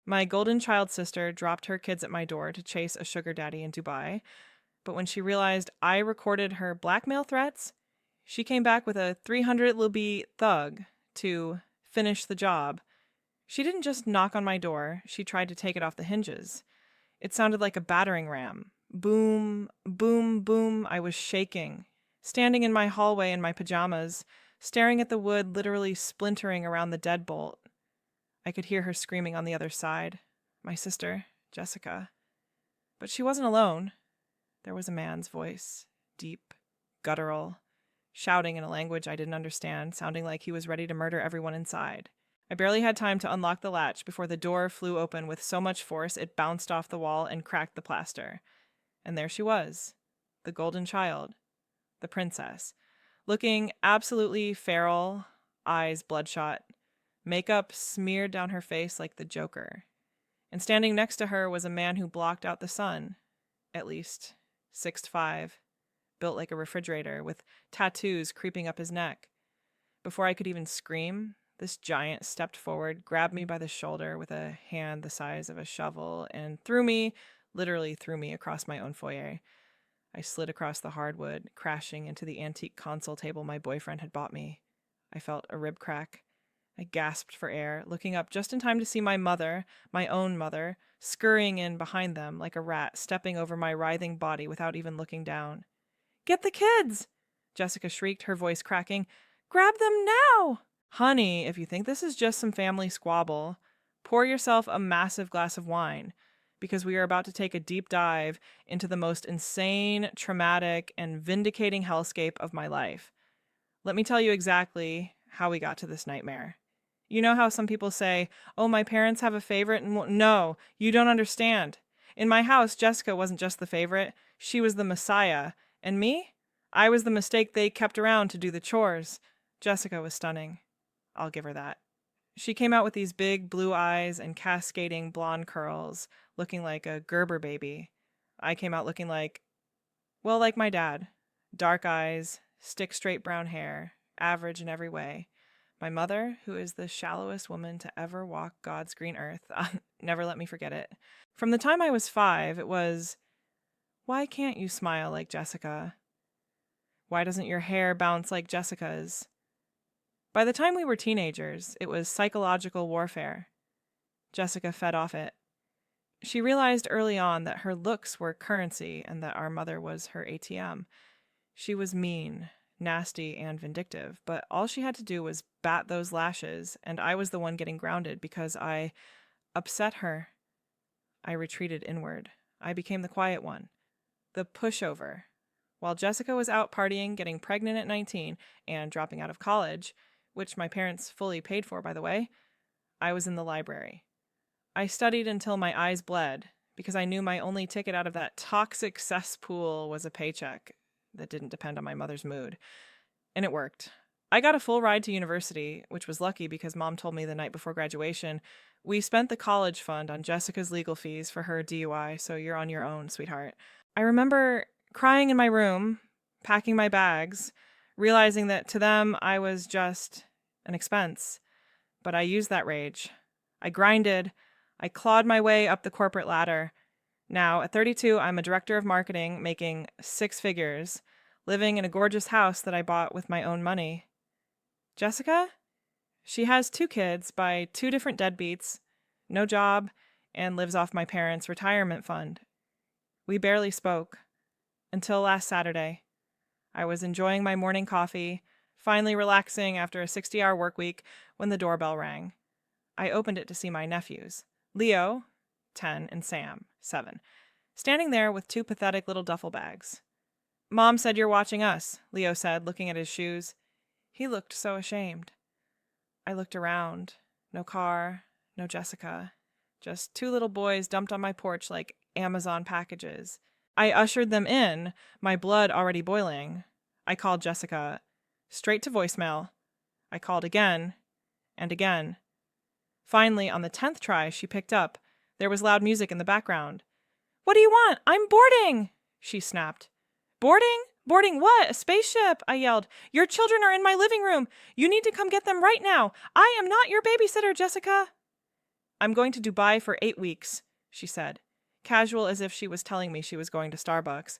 My golden child sister dropped her kids at my door to chase a sugar daddy in Dubai, but when she realized I recorded her blackmail threats, she came back with a 300 Luby thug to finish the job. She didn't just knock on my door, she tried to take it off the hinges. It sounded like a battering ram. Boom, boom, boom. I was shaking, standing in my hallway in my pajamas, staring at the wood literally splintering around the deadbolt. I could hear her screaming on the other side. My sister, Jessica. But she wasn't alone. There was a man's voice, deep, guttural, shouting in a language I didn't understand, sounding like he was ready to murder everyone inside. I barely had time to unlock the latch before the door flew open with so much force it bounced off the wall and cracked the plaster. And there she was, the golden child, the princess, looking absolutely feral, eyes bloodshot, makeup smeared down her face like the Joker. And standing next to her was a man who blocked out the sun, at least 6'5", built like a refrigerator, with tattoos creeping up his neck. Before I could even scream, this giant stepped forward, grabbed me by the shoulder with a hand the size of a shovel, and literally threw me across my own foyer. I slid across the hardwood, crashing into the antique console table my boyfriend had bought me. I felt a rib crack. I gasped for air, looking up just in time to see my mother, my own mother, scurrying in behind them like a rat, stepping over my writhing body without even looking down. "Get the kids!" Jessica shrieked, her voice cracking. "Grab them now!" "Honey, if you think this is just some family squabble, pour yourself a massive glass of wine, because we are about to take a deep dive into the most insane, traumatic, and vindicating hellscape of my life. Let me tell you exactly how we got to this nightmare. You know how some people say, oh, my parents have a favorite? No, you don't understand. In my house, Jessica wasn't just the favorite. She was the messiah. And me? I was the mistake they kept around to do the chores. Jessica was stunning. I'll give her that. She came out with these big blue eyes and cascading blonde curls, looking like a Gerber baby. I came out looking like my dad. Dark eyes, stick-straight brown hair, average in every way. My mother, who is the shallowest woman to ever walk God's green earth, never let me forget it. From the time I was 5, it was, why can't you smile like Jessica? Why doesn't your hair bounce like Jessica's? By the time we were teenagers, it was psychological warfare. Jessica fed off it. She realized early on that her looks were currency and that our mother was her ATM. She was mean, nasty, and vindictive, but all she had to do was bat those lashes, and I was the one getting grounded because I upset her. I retreated inward. I became the quiet one, the pushover. While Jessica was out partying, getting pregnant at 19, and dropping out of college, which my parents fully paid for, by the way, I was in the library. I studied until my eyes bled, because I knew my only ticket out of that toxic cesspool was a paycheck that didn't depend on my mother's mood. And it worked. I got a full ride to university, which was lucky because Mom told me the night before graduation, we spent the college fund on Jessica's legal fees for her DUI, so you're on your own, sweetheart. I remember crying in my room, packing my bags, realizing that to them I was just an expense. But I used that rage. I grinded. I clawed my way up the corporate ladder. Now, at 32, I'm a director of marketing, making 6 figures, living in a gorgeous house that I bought with my own money. Jessica? She has 2 kids by 2 different deadbeats, no job, and lives off my parents' retirement fund. We barely spoke. Until last Saturday. I was enjoying my morning coffee, finally relaxing after a 60-hour work week, when the doorbell rang. I opened it to see my nephews, Leo, 10, and Sam, 7, standing there with 2 pathetic little duffel bags. Mom said you're watching us, Leo said, looking at his shoes. He looked so ashamed. I looked around. No car, no Jessica. Just 2 little boys dumped on my porch like Amazon packages. I ushered them in, my blood already boiling. I called Jessica. Straight to voicemail. I called again and again. Finally, on the 10th try, she picked up. There was loud music in the background. "What do you want? I'm boarding!" she snapped. "Boarding? Boarding what? A spaceship?" I yelled. "Your children are in my living room. You need to come get them right now. I am not your babysitter, Jessica." I'm going to Dubai for 8 weeks, she said, casual as if she was telling me she was going to Starbucks.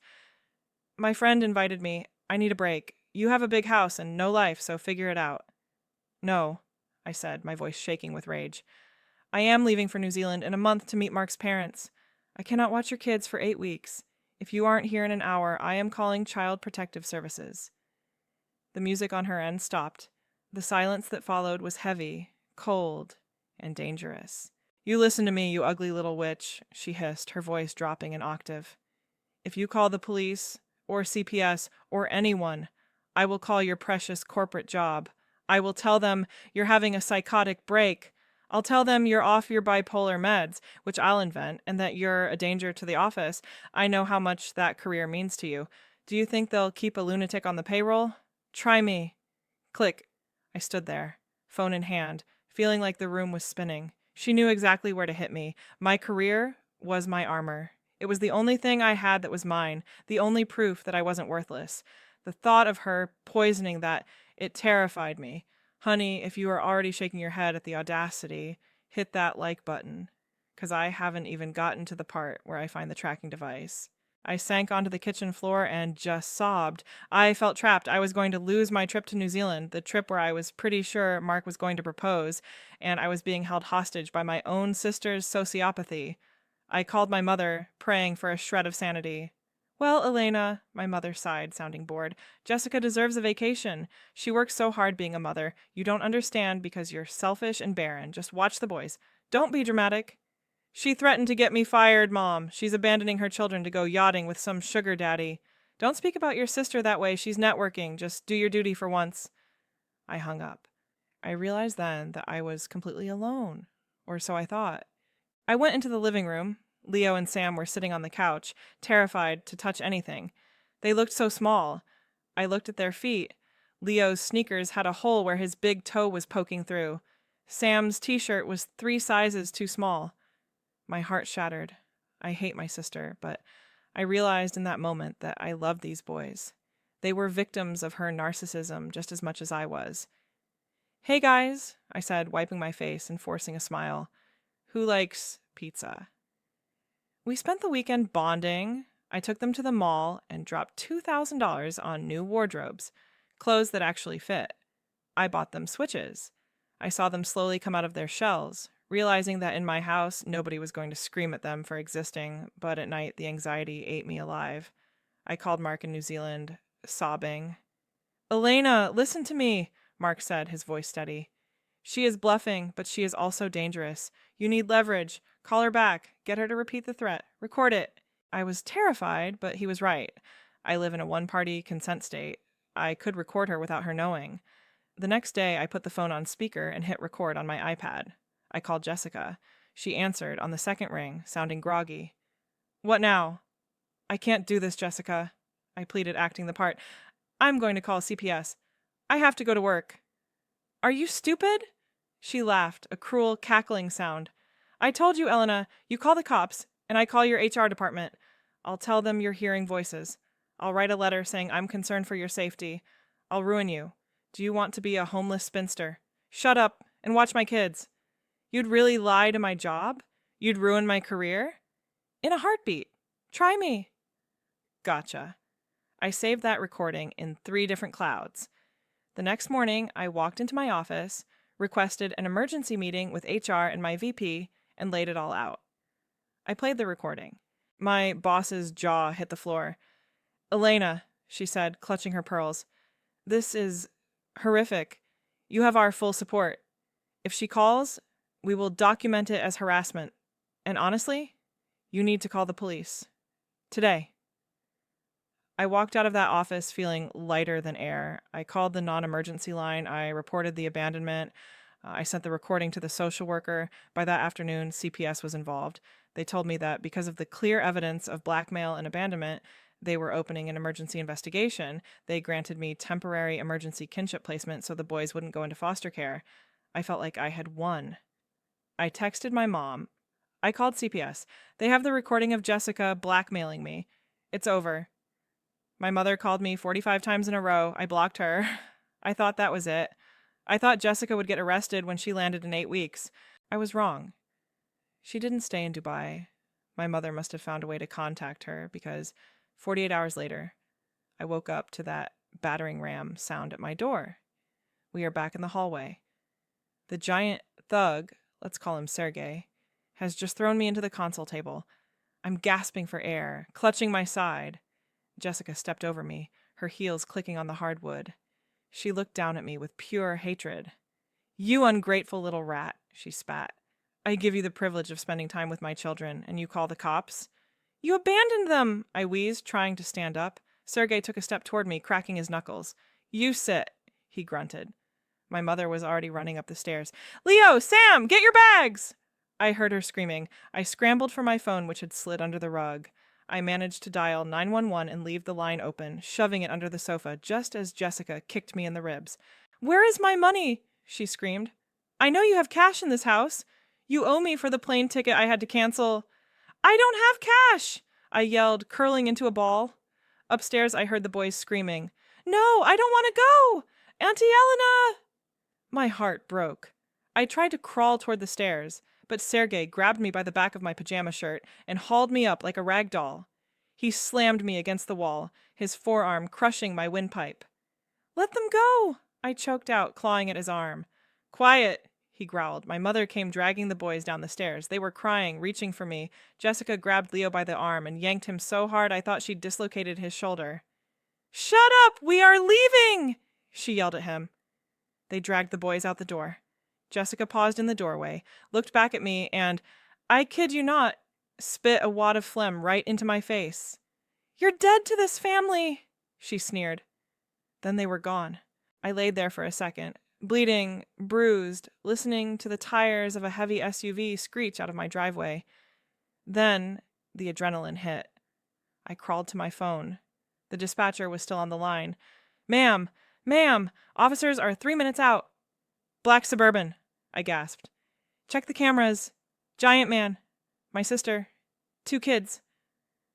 My friend invited me. I need a break. You have a big house and no life, so figure it out. No, I said, my voice shaking with rage. I am leaving for New Zealand in a month to meet Mark's parents. I cannot watch your kids for 8 weeks. If you aren't here in an hour, I am calling Child Protective Services. The music on her end stopped. The silence that followed was heavy, cold, and dangerous. You listen to me, you ugly little witch, she hissed, her voice dropping an octave. If you call the police, or CPS, or anyone, I will call your precious corporate job. I will tell them you're having a psychotic break. I'll tell them you're off your bipolar meds, which I'll invent, and that you're a danger to the office. I know how much that career means to you. Do you think they'll keep a lunatic on the payroll? Try me. Click. I stood there, phone in hand, feeling like the room was spinning. She knew exactly where to hit me. My career was my armor. It was the only thing I had that was mine, the only proof that I wasn't worthless. The thought of her poisoning that, it terrified me. Honey, if you are already shaking your head at the audacity, hit that like button, because I haven't even gotten to the part where I find the tracking device. I sank onto the kitchen floor and just sobbed. I felt trapped. I was going to lose my trip to New Zealand, the trip where I was pretty sure Mark was going to propose, and I was being held hostage by my own sister's sociopathy. I called my mother, praying for a shred of sanity. Well, Elena, my mother sighed, sounding bored, Jessica deserves a vacation. She works so hard being a mother. You don't understand because you're selfish and barren. Just watch the boys. Don't be dramatic. She threatened to get me fired, Mom. She's abandoning her children to go yachting with some sugar daddy. Don't speak about your sister that way. She's networking. Just do your duty for once. I hung up. I realized then that I was completely alone, or so I thought. I went into the living room. Leo and Sam were sitting on the couch, terrified to touch anything. They looked so small. I looked at their feet. Leo's sneakers had a hole where his big toe was poking through. Sam's t-shirt was 3 sizes too small. My heart shattered. I hate my sister, but I realized in that moment that I loved these boys. They were victims of her narcissism just as much as I was. Hey guys, I said, wiping my face and forcing a smile. Who likes pizza? We spent the weekend bonding. I took them to the mall and dropped $2,000 on new wardrobes, clothes that actually fit. I bought them switches. I saw them slowly come out of their shells, realizing that in my house, nobody was going to scream at them for existing, but at night the anxiety ate me alive. I called Mark in New Zealand, sobbing. Elena, listen to me, Mark said, his voice steady. She is bluffing, but she is also dangerous. You need leverage. Call her back. Get her to repeat the threat. Record it. I was terrified, but he was right. I live in a one-party consent state. I could record her without her knowing. The next day, I put the phone on speaker and hit record on my iPad. I called Jessica. She answered on the second ring, sounding groggy. What now? I can't do this, Jessica. I pleaded, acting the part. I'm going to call CPS. I have to go to work. Are you stupid? She laughed, a cruel, cackling sound. I told you, Elena, you call the cops, and I call your HR department. I'll tell them you're hearing voices. I'll write a letter saying I'm concerned for your safety. I'll ruin you. Do you want to be a homeless spinster? Shut up and watch my kids. You'd really lie to my job? You'd ruin my career? In a heartbeat. Try me. Gotcha. I saved that recording in 3 different clouds. The next morning, I walked into my office, requested an emergency meeting with HR and my VP, and laid it all out. I played the recording. My boss's jaw hit the floor. Elena, she said, clutching her pearls, this is horrific. You have our full support. If she calls, we will document it as harassment. And honestly, you need to call the police. Today. I walked out of that office feeling lighter than air. I called the non-emergency line. I reported the abandonment. I sent the recording to the social worker. By that afternoon, CPS was involved. They told me that because of the clear evidence of blackmail and abandonment, they were opening an emergency investigation. They granted me temporary emergency kinship placement so the boys wouldn't go into foster care. I felt like I had won. I texted my mom. I called CPS. They have the recording of Jessica blackmailing me. It's over. My mother called me 45 times in a row. I blocked her. I thought that was it. I thought Jessica would get arrested when she landed in 8 weeks. I was wrong. She didn't stay in Dubai. My mother must have found a way to contact her because 48 hours later, I woke up to that battering ram sound at my door. We are back in the hallway. The giant thug, let's call him Sergey, has just thrown me into the console table. I'm gasping for air, clutching my side. Jessica stepped over me, her heels clicking on the hardwood. She looked down at me with pure hatred. "You ungrateful little rat," she spat. "I give you the privilege of spending time with my children, and you call the cops?" "You abandoned them," I wheezed, trying to stand up. Sergey took a step toward me, cracking his knuckles. "You sit," he grunted. My mother was already running up the stairs. "Leo! Sam! Get your bags!" I heard her screaming. I scrambled for my phone, which had slid under the rug. I managed to dial 911 and leave the line open, shoving it under the sofa, just as Jessica kicked me in the ribs. "Where is my money?" she screamed. "I know you have cash in this house. You owe me for the plane ticket I had to cancel." "I don't have cash!" I yelled, curling into a ball. Upstairs, I heard the boys screaming. "No, I don't want to go! Auntie Elena!" My heart broke. I tried to crawl toward the stairs, but Sergey grabbed me by the back of my pajama shirt and hauled me up like a rag doll. He slammed me against the wall, his forearm crushing my windpipe. "Let them go!" I choked out, clawing at his arm. "Quiet!" he growled. My mother came dragging the boys down the stairs. They were crying, reaching for me. Jessica grabbed Leo by the arm and yanked him so hard I thought she'd dislocated his shoulder. "Shut up! We are leaving!" she yelled at him. They dragged the boys out the door. Jessica paused in the doorway, looked back at me, and, I kid you not, spit a wad of phlegm right into my face. "You're dead to this family," she sneered. Then they were gone. I laid there for a second, bleeding, bruised, listening to the tires of a heavy SUV screech out of my driveway. Then the adrenaline hit. I crawled to my phone. The dispatcher was still on the line. Ma'am, officers are 3 minutes out." "Black Suburban," I gasped. "Check the cameras. Giant man. My sister. 2 kids.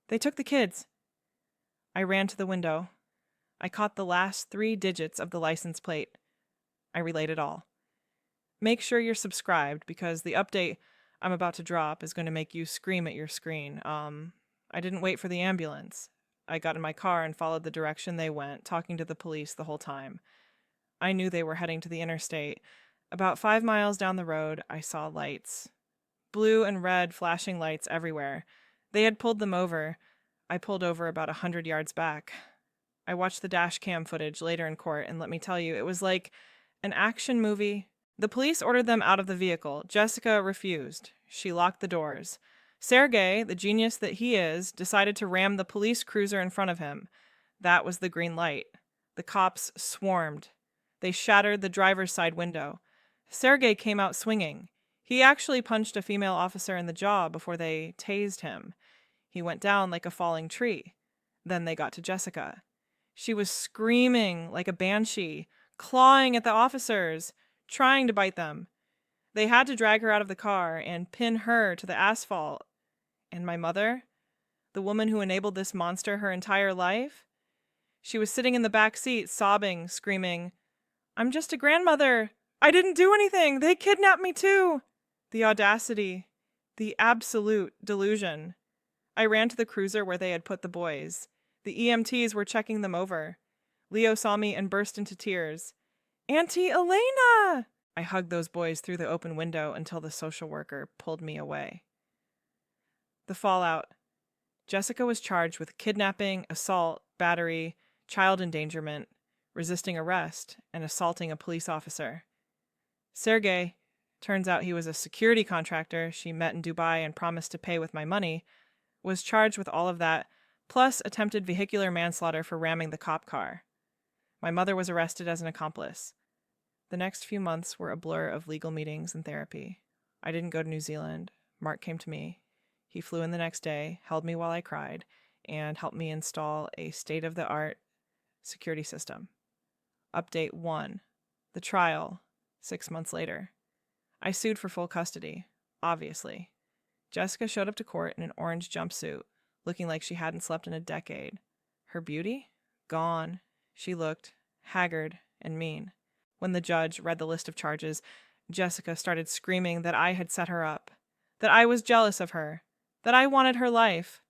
They took the kids." I ran to the window. I caught the last 3 digits of the license plate. I relayed it all. Make sure you're subscribed because the update I'm about to drop is going to make you scream at your screen. I didn't wait for the ambulance. I got in my car and followed the direction they went, talking to the police the whole time. I knew they were heading to the interstate. About 5 miles down the road, I saw lights. Blue and red flashing lights everywhere. They had pulled them over. I pulled over about 100 yards back. I watched the dash cam footage later in court, and let me tell you, it was like an action movie. The police ordered them out of the vehicle. Jessica refused. She locked the doors. Sergey, the genius that he is, decided to ram the police cruiser in front of him. That was the green light. The cops swarmed. They shattered the driver's side window. Sergey came out swinging. He actually punched a female officer in the jaw before they tased him. He went down like a falling tree. Then they got to Jessica. She was screaming like a banshee, clawing at the officers, trying to bite them. They had to drag her out of the car and pin her to the asphalt. And my mother, the woman who enabled this monster her entire life, she was sitting in the back seat, sobbing, screaming, "I'm just a grandmother. I didn't do anything. They kidnapped me too." The audacity, the absolute delusion. I ran to the cruiser where they had put the boys. The EMTs were checking them over. Leo saw me and burst into tears. "Auntie Elena!" I hugged those boys through the open window until the social worker pulled me away. The fallout. Jessica was charged with kidnapping, assault, battery, child endangerment, resisting arrest, and assaulting a police officer. Sergey, turns out he was a security contractor she met in Dubai and promised to pay with my money, was charged with all of that, plus attempted vehicular manslaughter for ramming the cop car. My mother was arrested as an accomplice. The next few months were a blur of legal meetings and therapy. I didn't go to New Zealand. Mark came to me. He flew in the next day, held me while I cried, and helped me install a state-of-the-art security system. Update 1. The trial, 6 months later. I sued for full custody, obviously. Jessica showed up to court in an orange jumpsuit, looking like she hadn't slept in a decade. Her beauty? Gone. She looked haggard and mean. When the judge read the list of charges, Jessica started screaming that I had set her up. that I was jealous of her, that I wanted her life.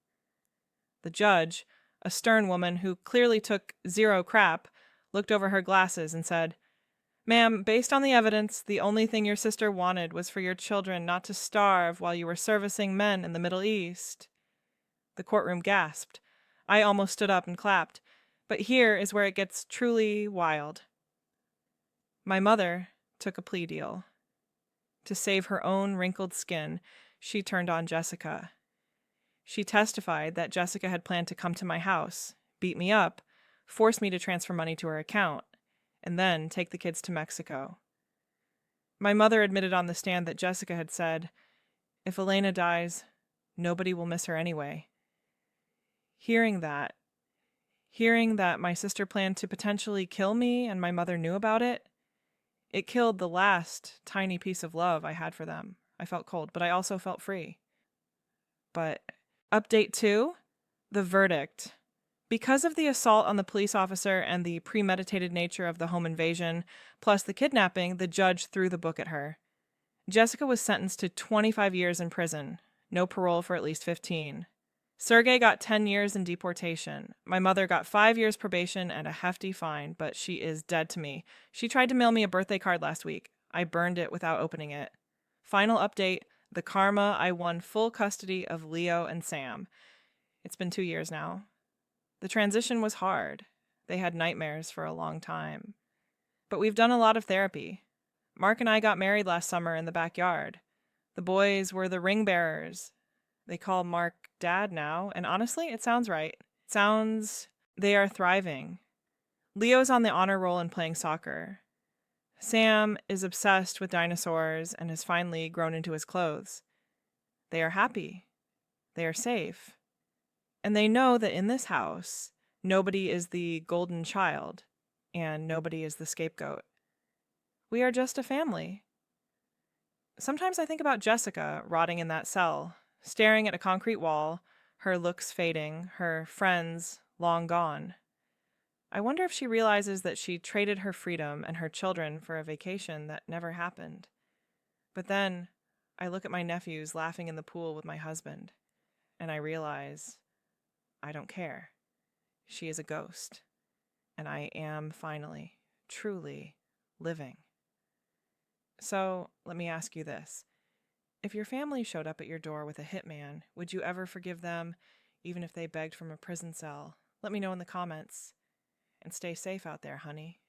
The judge, a stern woman who clearly took zero crap, looked over her glasses and said, "Ma'am, based on the evidence, the only thing your sister wanted was for your children not to starve while you were servicing men in the Middle East." The courtroom gasped. I almost stood up and clapped. But here is where it gets truly wild. My mother took a plea deal. To save her own wrinkled skin, she turned on Jessica. She testified that Jessica had planned to come to my house, beat me up, force me to transfer money to her account, and then take the kids to Mexico. My mother admitted on the stand that Jessica had said, "If Elena dies, nobody will miss her anyway." Hearing that my sister planned to potentially kill me and my mother knew about it, it killed the last tiny piece of love I had for them. I felt cold, but I also felt free. But update 2, the verdict. Because of the assault on the police officer and the premeditated nature of the home invasion, plus the kidnapping, the judge threw the book at her. Jessica was sentenced to 25 years in prison, no parole for at least 15. Sergey got 10 years in deportation. My mother got 5 years probation and a hefty fine, but she is dead to me. She tried to mail me a birthday card last week. I burned it without opening it. Final update, the karma, I won full custody of Leo and Sam. It's been 2 years now. The transition was hard. They had nightmares for a long time. But we've done a lot of therapy. Mark and I got married last summer in the backyard. The boys were the ring bearers. They call Mark Dad now, and honestly, it sounds right. It sounds they are thriving. Leo's on the honor roll and playing soccer. Sam is obsessed with dinosaurs and has finally grown into his clothes. They are happy. They are safe. And they know that in this house, nobody is the golden child, and nobody is the scapegoat. We are just a family. Sometimes I think about Jessica rotting in that cell, staring at a concrete wall, her looks fading, her friends long gone. I wonder if she realizes that she traded her freedom and her children for a vacation that never happened. But then I look at my nephews laughing in the pool with my husband, and I realize I don't care. She is a ghost, and I am finally, truly living. So let me ask you this. If your family showed up at your door with a hitman, would you ever forgive them, even if they begged from a prison cell? Let me know in the comments. And stay safe out there, honey.